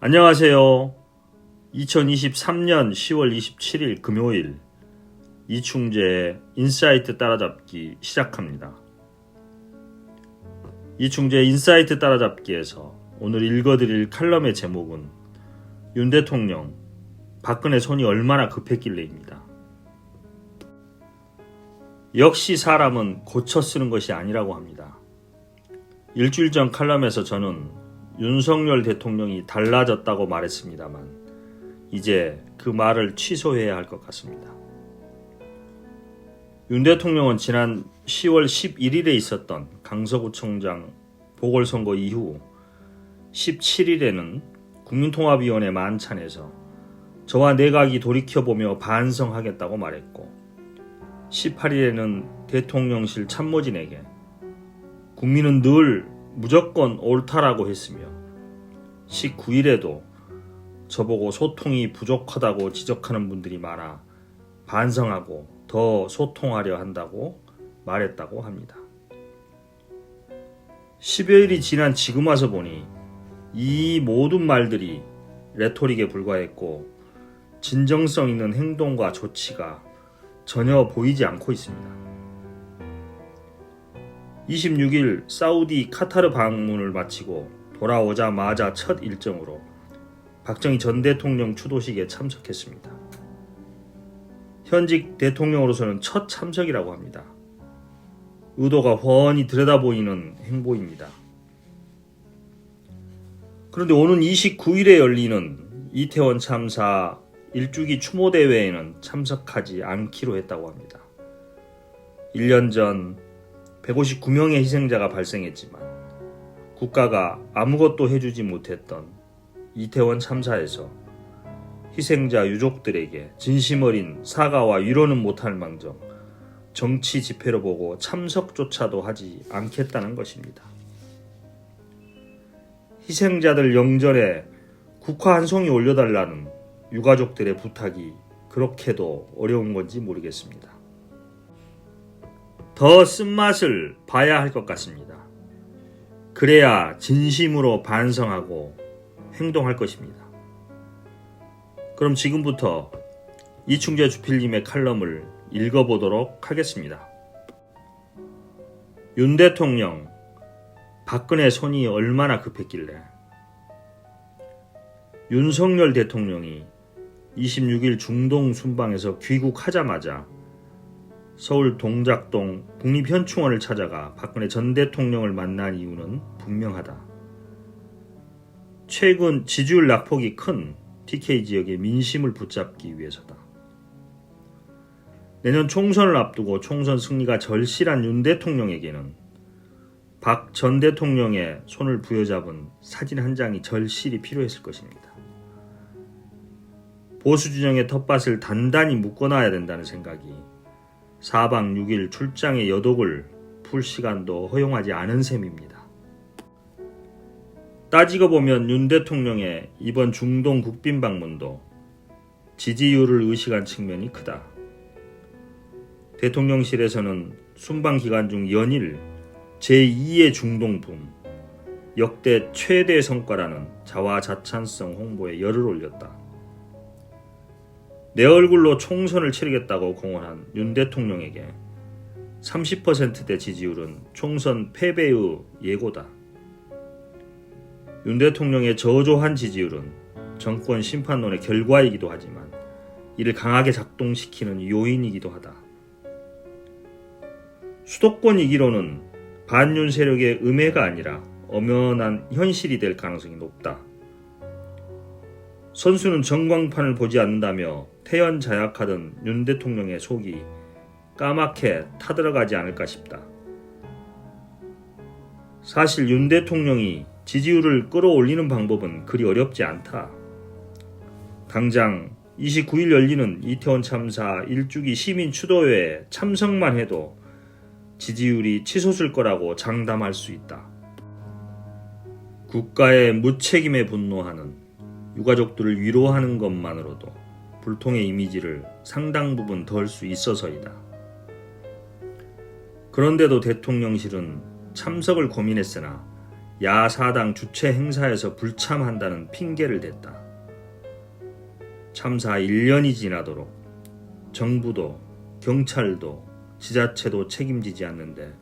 안녕하세요. 2023년 10월 27일 금요일 이충재의 인사이트 따라잡기 시작합니다. 이충재의 인사이트 따라잡기에서 오늘 읽어드릴 칼럼의 제목은 윤 대통령, 박근혜 손이 얼마나 급했길래입니다. 역시 사람은 고쳐 쓰는 것이 아니라고 합니다. 일주일 전 칼럼에서 저는 윤석열 대통령이 달라졌다고 말했습니다만 이제 그 말을 취소해야 할 것 같습니다. 윤 대통령은 지난 10월 11일에 있었던 강서구청장 보궐선거 이후 17일에는 국민통합위원회 만찬에서 저와 내각이 돌이켜보며 반성하겠다고 말했고 18일에는 대통령실 참모진에게 국민은 늘 무조건 옳다라고 했으며 19일에도 저보고 소통이 부족하다고 지적하는 분들이 많아 반성하고 더 소통하려 한다고 말했다고 합니다. 10여일이 지난 지금 와서 보니 이 모든 말들이 레토릭에 불과했고 진정성 있는 행동과 조치가 전혀 보이지 않고 있습니다. 26일 사우디 카타르 방문을 마치고 돌아오자마자 첫 일정으로 박정희 전 대통령 추도식에 참석했습니다. 현직 대통령으로서는 첫 참석이라고 합니다. 의도가 훤히 들여다보이는 행보입니다. 그런데 오는 29일에 열리는 이태원 참사 1주기 추모대회에는 참석하지 않기로 했다고 합니다. 1년 전 159명의 희생자가 발생했지만 국가가 아무것도 해주지 못했던 이태원 참사에서 희생자 유족들에게 진심 어린 사과와 위로는 못할 망정 정치 집회로 보고 참석조차도 하지 않겠다는 것입니다. 희생자들 영전에 국화 한 송이 올려달라는 유가족들의 부탁이 그렇게도 어려운 건지 모르겠습니다. 더 쓴맛을 봐야 할 것 같습니다. 그래야 진심으로 반성하고 행동할 것입니다. 그럼 지금부터 이충재 주필님의 칼럼을 읽어보도록 하겠습니다. 윤 대통령, 박근혜 손이 얼마나 급했길래. 윤석열 대통령이 26일 중동 순방에서 귀국하자마자 서울 동작동 국립현충원을 찾아가 박근혜 전 대통령을 만난 이유는 분명하다. 최근 지지율 낙폭이 큰 TK 지역의 민심을 붙잡기 위해서다. 내년 총선을 앞두고 총선 승리가 절실한 윤 대통령에게는 박 전 대통령의 손을 부여잡은 사진 한 장이 절실히 필요했을 것입니다. 보수 진영의 텃밭을 단단히 묶어놔야 된다는 생각이 4박 6일 출장의 여독을 풀 시간도 허용하지 않은 셈입니다. 따지고 보면 윤 대통령의 이번 중동 국빈 방문도 지지율을 의식한 측면이 크다. 대통령실에서는 순방 기간 중 연일 제2의 중동붐, 역대 최대 성과라는 자화자찬성 홍보에 열을 올렸다. 내 얼굴로 총선을 치르겠다고 공언한 윤 대통령에게 30%대 지지율은 총선 패배의 예고다. 윤 대통령의 저조한 지지율은 정권 심판론의 결과이기도 하지만 이를 강하게 작동시키는 요인이기도 하다. 수도권 이기로는 반윤 세력의 음해가 아니라 엄연한 현실이 될 가능성이 높다. 선수는 전광판을 보지 않는다며 태연자약하던 윤 대통령의 속이 까맣게 타들어가지 않을까 싶다. 사실 윤 대통령이 지지율을 끌어올리는 방법은 그리 어렵지 않다. 당장 29일 열리는 이태원 참사 1주기 시민 추도회에 참석만 해도 지지율이 치솟을 거라고 장담할 수 있다. 국가의 무책임에 분노하는 유가족들을 위로하는 것만으로도 불통의 이미지를 상당 부분 덜 수 있어서이다. 그런데도 대통령실은 참석을 고민했으나 야사당 주최 행사에서 불참한다는 핑계를 댔다. 참사 1년이 지나도록 정부도 경찰도 지자체도 책임지지 않는데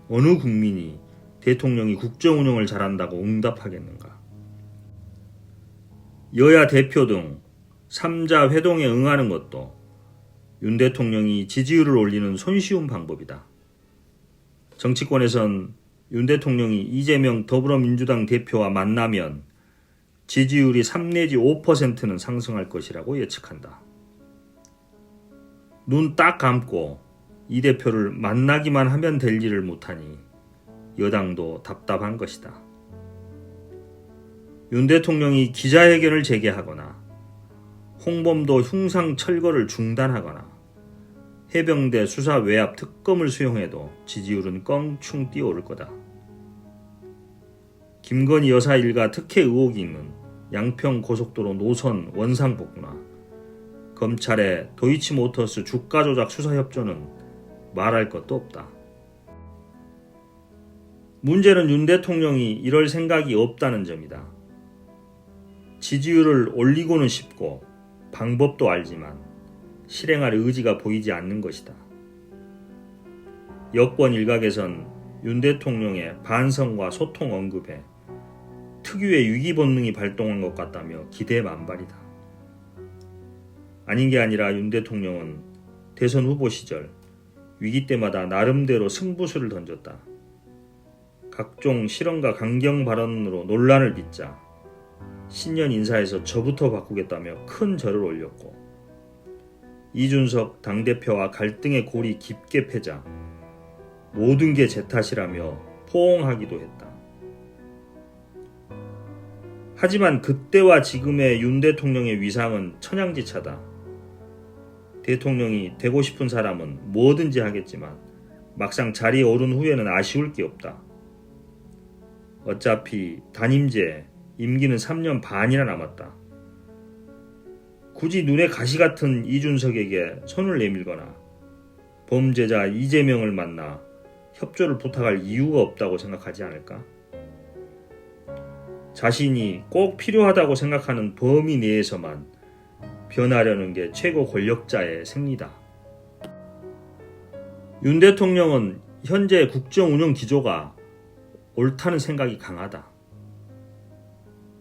어느 국민이 대통령이 국정운영을 잘한다고 응답하겠는가? 여야 대표 등 3자 회동에 응하는 것도 윤 대통령이 지지율을 올리는 손쉬운 방법이다. 정치권에선 윤 대통령이 이재명 더불어민주당 대표와 만나면 지지율이 3 내지 5%는 상승할 것이라고 예측한다. 눈 딱 감고 이 대표를 만나기만 하면 될 일을 못하니 여당도 답답한 것이다. 윤 대통령이 기자회견을 재개하거나 홍범도 흉상 철거를 중단하거나 해병대 수사 외압 특검을 수용해도 지지율은 껑충 뛰어오를 거다. 김건희 여사 일가 특혜 의혹이 있는 양평 고속도로 노선 원상 복구나 검찰의 도이치모터스 주가 조작 수사 협조는 말할 것도 없다. 문제는 윤 대통령이 이럴 생각이 없다는 점이다. 지지율을 올리고는 싶고 방법도 알지만 실행할 의지가 보이지 않는 것이다. 여권 일각에선 윤 대통령의 반성과 소통 언급에 특유의 위기 본능이 발동한 것 같다며 기대 만발이다. 아닌 게 아니라 윤 대통령은 대선 후보 시절 위기 때마다 나름대로 승부수를 던졌다. 각종 실언과 강경 발언으로 논란을 빚자 신년 인사에서 저부터 바꾸겠다며 큰 절을 올렸고 이준석 당대표와 갈등의 골이 깊게 패자 모든 게 제 탓이라며 포옹하기도 했다. 하지만 그때와 지금의 윤 대통령의 위상은 천양지차다. 대통령이 되고 싶은 사람은 뭐든지 하겠지만 막상 자리에 오른 후에는 아쉬울 게 없다. 어차피 단임제 임기는 3년 반이나 남았다. 굳이 눈에 가시 같은 이준석에게 손을 내밀거나 범죄자 이재명을 만나 협조를 부탁할 이유가 없다고 생각하지 않을까? 자신이 꼭 필요하다고 생각하는 범위 내에서만 변하려는 게 최고 권력자의 생리다. 윤 대통령은 현재 국정운영 기조가 옳다는 생각이 강하다.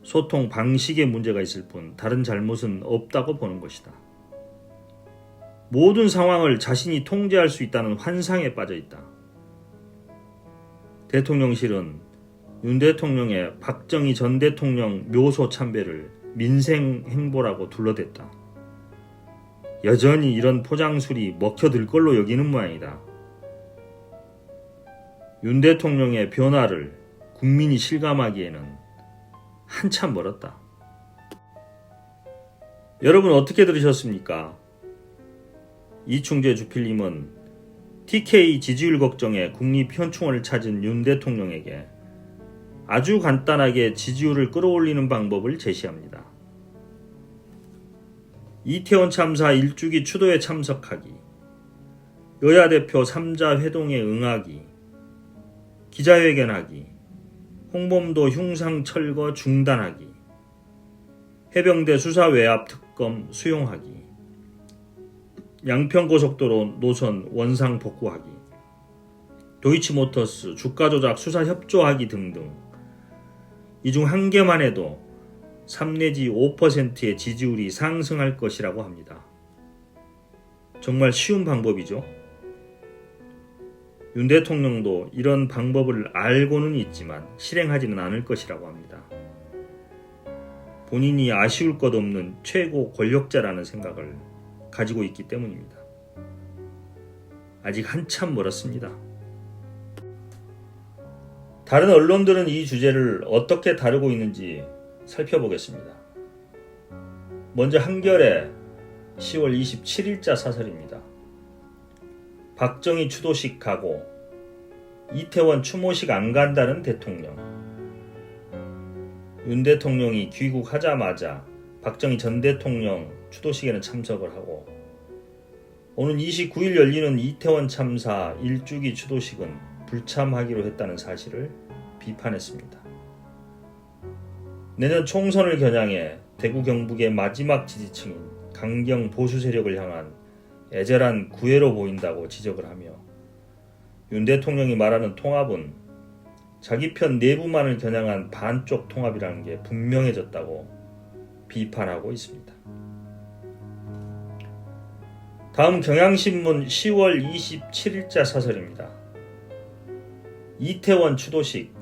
소통 방식에 문제가 있을 뿐 다른 잘못은 없다고 보는 것이다. 모든 상황을 자신이 통제할 수 있다는 환상에 빠져 있다. 대통령실은 윤 대통령의 박정희 전 대통령 묘소 참배를 민생 행보라고 둘러댔다. 여전히 이런 포장술이 먹혀들 걸로 여기는 모양이다. 윤 대통령의 변화를 국민이 실감하기에는 한참 멀었다. 여러분 어떻게 들으셨습니까? 이충재 주필님은 TK 지지율 걱정에 국립현충원을 찾은 윤 대통령에게 아주 간단하게 지지율을 끌어올리는 방법을 제시합니다. 이태원 참사 1주기 추도에 참석하기, 여야 대표 3자 회동에 응하기, 기자회견하기, 홍범도 흉상 철거 중단하기, 해병대 수사 외압 특검 수용하기, 양평고속도로 노선 원상 복구하기, 도이치모터스 주가 조작 수사 협조하기 등등 이 중 한 개만 해도 3 내지 5%의 지지율이 상승할 것이라고 합니다. 정말 쉬운 방법이죠. 윤 대통령도 이런 방법을 알고는 있지만 실행하지는 않을 것이라고 합니다. 본인이 아쉬울 것 없는 최고 권력자라는 생각을 가지고 있기 때문입니다. 아직 한참 멀었습니다. 다른 언론들은 이 주제를 어떻게 다루고 있는지 살펴보겠습니다. 먼저 한겨레 10월 27일자 사설입니다. 박정희 추도식 가고 이태원 추모식 안 간다는 대통령. 윤 대통령이 귀국하자마자 박정희 전 대통령 추도식에는 참석을 하고 오는 29일 열리는 이태원 참사 1주기 추도식은 불참하기로 했다는 사실을 비판했습니다. 내년 총선을 겨냥해 대구 경북의 마지막 지지층인 강경 보수 세력을 향한 애절한 구애로 보인다고 지적을 하며 윤 대통령이 말하는 통합은 자기 편 내부만을 겨냥한 반쪽 통합이라는 게 분명해졌다고 비판하고 있습니다. 다음 경향신문 10월 27일자 사설입니다. 이태원 추도식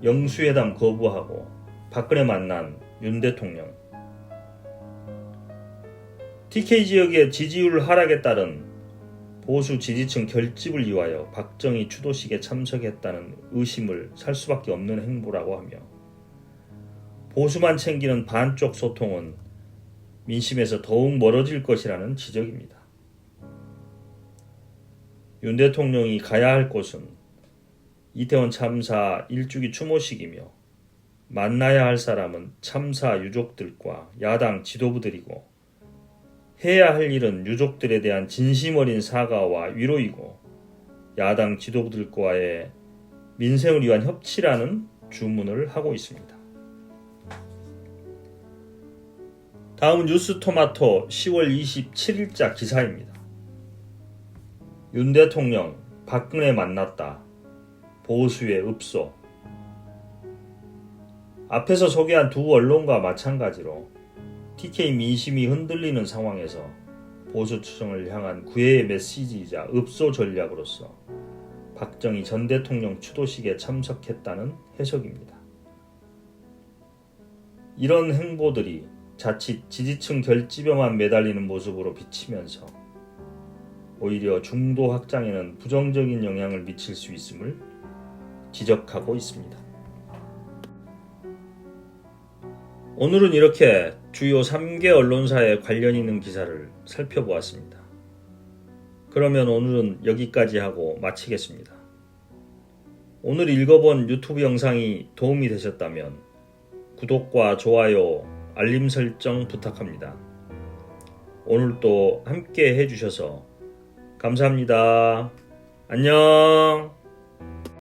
영수회담 거부하고 박근혜 만난 윤 대통령. TK 지역의 지지율 하락에 따른 보수 지지층 결집을 위하여 박정희 추도식에 참석했다는 의심을 살 수밖에 없는 행보라고 하며 보수만 챙기는 반쪽 소통은 민심에서 더욱 멀어질 것이라는 지적입니다. 윤 대통령이 가야 할 곳은 이태원 참사 1주기 추모식이며 만나야 할 사람은 참사 유족들과 야당 지도부들이고 해야 할 일은 유족들에 대한 진심 어린 사과와 위로이고 야당 지도부들과의 민생을 위한 협치라는 주문을 하고 있습니다. 다음은 뉴스토마토 10월 27일자 기사입니다. 윤 대통령 박근혜 만났다. 보수의 읍소. 앞에서 소개한 두 언론과 마찬가지로 TK 민심이 흔들리는 상황에서 보수층을 향한 구애의 메시지이자 읍소 전략으로서 박정희 전 대통령 추도식에 참석했다는 해석입니다. 이런 행보들이 자칫 지지층 결집에만 매달리는 모습으로 비치면서 오히려 중도 확장에는 부정적인 영향을 미칠 수 있음을 지적하고 있습니다. 오늘은 이렇게 주요 3개 언론사에 관련 있는 기사를 살펴보았습니다. 그러면 오늘은 여기까지 하고 마치겠습니다. 오늘 읽어본 유튜브 영상이 도움이 되셨다면 구독과 좋아요, 알림 설정 부탁합니다. 오늘도 함께 해주셔서 감사합니다. 안녕.